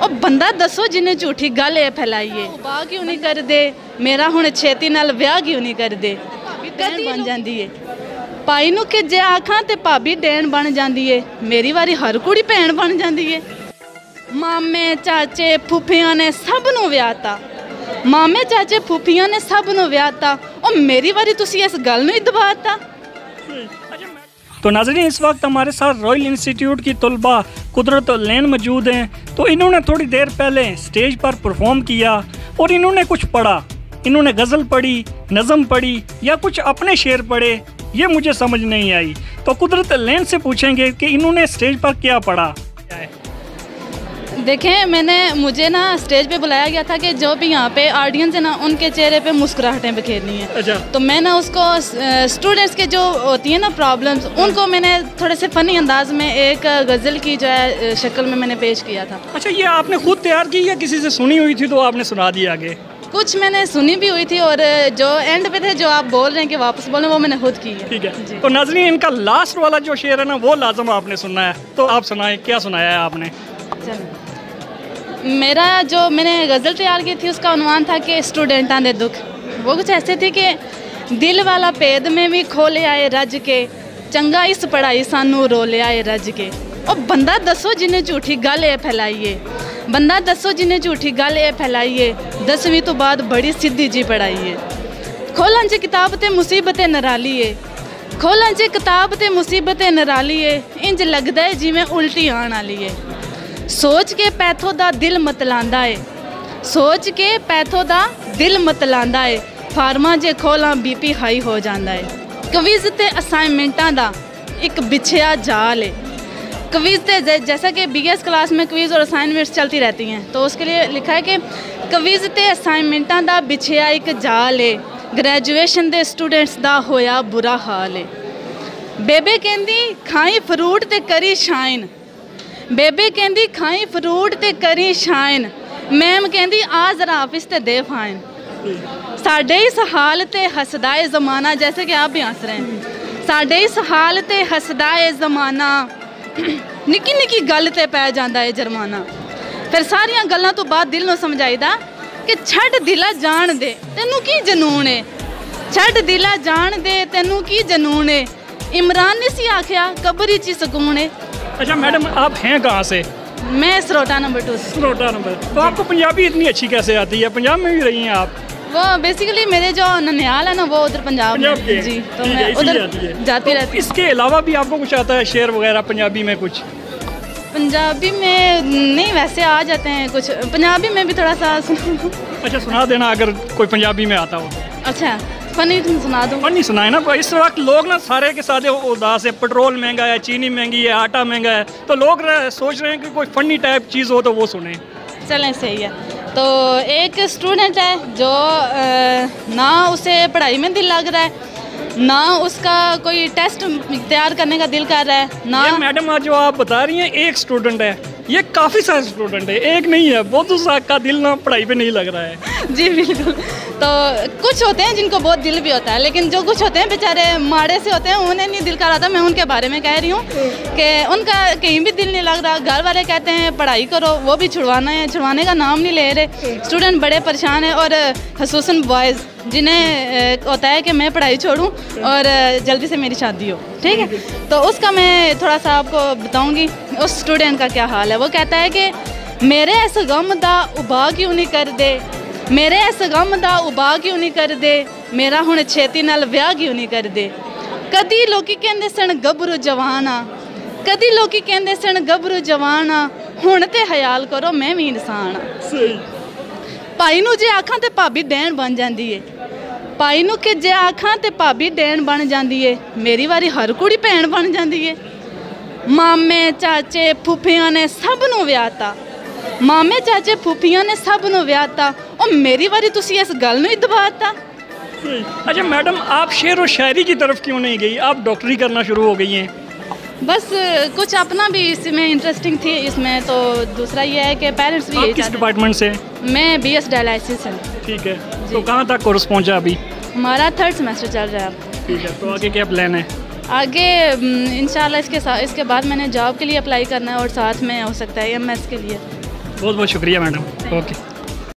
ਉਹ ਬੰਦਾ ਦੱਸੋ ਜਿਹਨੇ ਝੂਠੀ ਗੱਲ ਇਹ ਫੈਲਾਈ ਏ ਬਾਹ ਕਿਉਂ ਨਹੀਂ ਕਰਦੇ ਮੇਰਾ ਹੁਣ ਛੇਤੀ ਨਾਲ ਵਿਆਹ ਕਿਉਂ ਨਹੀਂ ਕਰਦੇ ਕਦੀ ਬਣ ਜਾਂਦੀ ਏ ਭਾਈ ਨੂੰ ਕਿ ਜੇ ਆਖਾਂ ਤੇ ਭਾਬੀ ਡੈਣ ਬਣ ਜਾਂਦੀ ਏ ਮੇਰੀ ਵਾਰੀ ਹਰ ਕੁੜੀ ਭੈਣ ਬਣ ਜਾਂਦੀ ਏ ਮਾਮੇ ਚਾਚੇ ਫੁੱਫੀਆਂ ਨੇ ਸਭ ਨੂੰ ਵਿਆਹਤਾ ਮਾਮੇ ਚਾਚੇ ਫੁੱਫੀਆਂ ने सब ਨੂੰ ਵਿਆਹਤਾ और मेरी बारी तुसी इस गल नूं ही दबाता। तो नाज़रीन इस वक्त हमारे साथ रॉयल इंस्टीट्यूट की तलबा कुदरत लैन मौजूद हैं। तो इन्होंने थोड़ी देर पहले स्टेज पर परफॉर्म किया और इन्होंने कुछ पढ़ा, इन्होंने गज़ल पढ़ी, नज़म पढ़ी या कुछ अपने शेर पढ़े, ये मुझे समझ नहीं आई। तो कुदरत लैन से पूछेंगे कि इन्होंने स्टेज पर क्या पढ़ा। देखें मुझे ना स्टेज पे बुलाया गया था कि जो भी यहाँ पे ऑडियंस है ना उनके चेहरे पे मुस्कुराहटें बिखेरनी है। अच्छा। तो मैं ना उसको स्टूडेंट्स के जो होती है ना प्रॉब्लम्स उनको मैंने थोड़े से फ़नी अंदाज में एक गज़ल की जो है शक्ल में मैंने पेश किया था। अच्छा, ये आपने खुद तैयार की या किसी से सुनी हुई थी तो आपने सुना दिया आगे? कुछ मैंने सुनी भी हुई थी और जो एंड पे थे जो आप बोल रहे हैं कि वापस बोलें वो मैंने खुद की है। ठीक है। तो नाज़रीन इनका लास्ट वाला जो शेर है ना वो लाजम आपने सुनना है, तो आप सुनाएं क्या सुनाया है आपने। मेरा जो मैंने गज़ल तैयार की थी उसका उन्वान था कि स्टूडेंटां दे दुख। वो कुछ ऐसे थी कि दिल वाला भेद में भी खोले आए रज के चंगा इस पढ़ाई सानू रोले आए रज के और बंदा दसो जिन्हें झूठी गल ये फैलाइए बंदा दसो जिन्हें झूठी गल ये फैलाइए 10वीं तो बाद बड़ी सीधी जी पढ़ाइए खोलन च किताब ते मुसीबतें नरालीए खोलन च किताब ते मुसीबतें नरालीए इंज लगदा है जिवें उल्टी आण वाली है सोच के पैथों दा दिल मतलांदा है सोच के पैथों दा दिल मतलांदा है फार्मा जे खोला बीपी हाई हो जाता है क्विज़ ते असाइनमेंटां दा एक बिछया जाल है क्विज़ ते जैसा कि बीएस क्लास में क्विज़ और असाइनमेंट्स चलती रहती हैं तो उसके लिए लिखा है कि क्विज़ ते असाइनमेंटां दा बिछया एक जाल है ग्रेजुएशन दे स्टूडेंट्स दा होया बुरा हाल है बेबे कहंदी खाई फ्रूट ते करी शाइन बेबे कहंदी खाई फ्रूट ते करी शाइन मैम कहंदी आ जरा ऑफिस ते दे फाइन साडे इस हाल ते हसदा है ज़माना जैसे कि आप भी हंस रहे हैं साडे इस हाल ते हसदा है ज़माना निक्की निक्की गल ते पै जांदा है जुर्माना फिर सारियां गल्लां तो बाद दिल नूं समझाईदा कि छड़ दिला जान दे तैनू की जनून है छड़ दिला जान दे तैनू की जनून है इमरान ने सी आख्या कब्र च सुकून है। अच्छा मैडम, आप हैं कहाँ से? मैं सरोटा नंबर 2 से। सरोटा नंबर। तो आपको पंजाबी इतनी अच्छी कैसे आती है? पंजाब में भी रही हैं आप? वो बेसिकली मेरे जो ननिहाल है ना वो उधर पंजाब में के? जी, तो मैं उधर जाती रहती। इसके अलावा भी आपको कुछ आता है शेर वगैरह पंजाबी में कुछ? पंजाबी में नहीं, वैसे आ जाते हैं कुछ, पंजाबी में भी थोड़ा सा। अच्छा सुना देना अगर कोई पंजाबी में आता हो। अच्छा फनी सुना दूँ? फनी सुनाए ना। इस वक्त लोग ना सारे के सारे उदास है, पेट्रोल महंगा है, चीनी महंगी है, आटा महंगा है, तो लोग सोच रहे हैं कि कोई फनी टाइप चीज़ हो तो वो सुने। चलें सही है। तो एक स्टूडेंट है जो ना उसे पढ़ाई में दिल लग रहा है ना उसका कोई टेस्ट तैयार करने का दिल कर रहा है ना। मैडम आज जो आप बता रही हैं एक स्टूडेंट है, ये काफ़ी सारे स्टूडेंट है, एक नहीं है, बहुत का दिल ना पढ़ाई पे नहीं लग रहा है। जी बिल्कुल। तो कुछ होते हैं जिनको बहुत दिल भी होता है लेकिन जो कुछ होते हैं बेचारे माड़े से होते हैं उन्हें नहीं दिल कर रहा था। मैं उनके बारे में कह रही हूँ कि उनका कहीं भी दिल नहीं लग रहा। घर वाले कहते हैं पढ़ाई करो, वो भी छुड़वाना है, छुड़वाने का नाम नहीं ले रहे। स्टूडेंट बड़े परेशान हैं और खसूसन बॉयज़ जिन्हें होता है कि मैं पढ़ाई छोड़ूँ और जल्दी से मेरी शादी हो। ठीक है, तो उसका मैं थोड़ा सा आपको बताऊँगी उस स्टूडेंट का क्या हाल है। वो कहता है कि मेरे इस गम दा उबा क्यों नहीं कर दे मेरे इस गम दा उबा क्यों नहीं कर दे मेरा हुण छेती नाल विआह क्यों नहीं कर दे कदी लोकी कहंदे सन गभरू जवान आ कदी लोकी कहंदे सन गभरू जवान आ हुण ते ख्याल करो मैं भी इंसान आ भाई नूं जे आखां ते भाभी डैण बन जांदी है भाई नूं कि जे आखां ते भाभी डैण बन जांदी है मेरी वारी हर कुड़ी भैण बन जांदी है मामे चाचे फुफियां ने सब नूं विआहता मामे चाचे फुफियां ने सब नूं विआहता और मेरी बारी तुसी इस गल नूं ही दबाता। अच्छा मैडम, आप शेर और शायरी की तरफ क्यों नहीं गई? आप डॉक्टरी करना शुरू हो गई हैं। बस कुछ अपना भी इसमें इंटरेस्टिंग थी इसमें, तो दूसरा ये है कि पेरेंट्स भी यही किस डिपार्टमेंट से? मैं BS डायलिसिस है। ठीक है, तो कहाँ तक कोर्स पहुँचा अभी? हमारा 3rd सेमेस्टर चल रहा है। ठीक है, तो आगे क्या प्लान है? आगे इंशाल्लाह इसके बाद मैंने जॉब के लिए अप्लाई करना है और साथ में हो सकता है MS के लिए। बहुत बहुत शुक्रिया मैडम। ओके।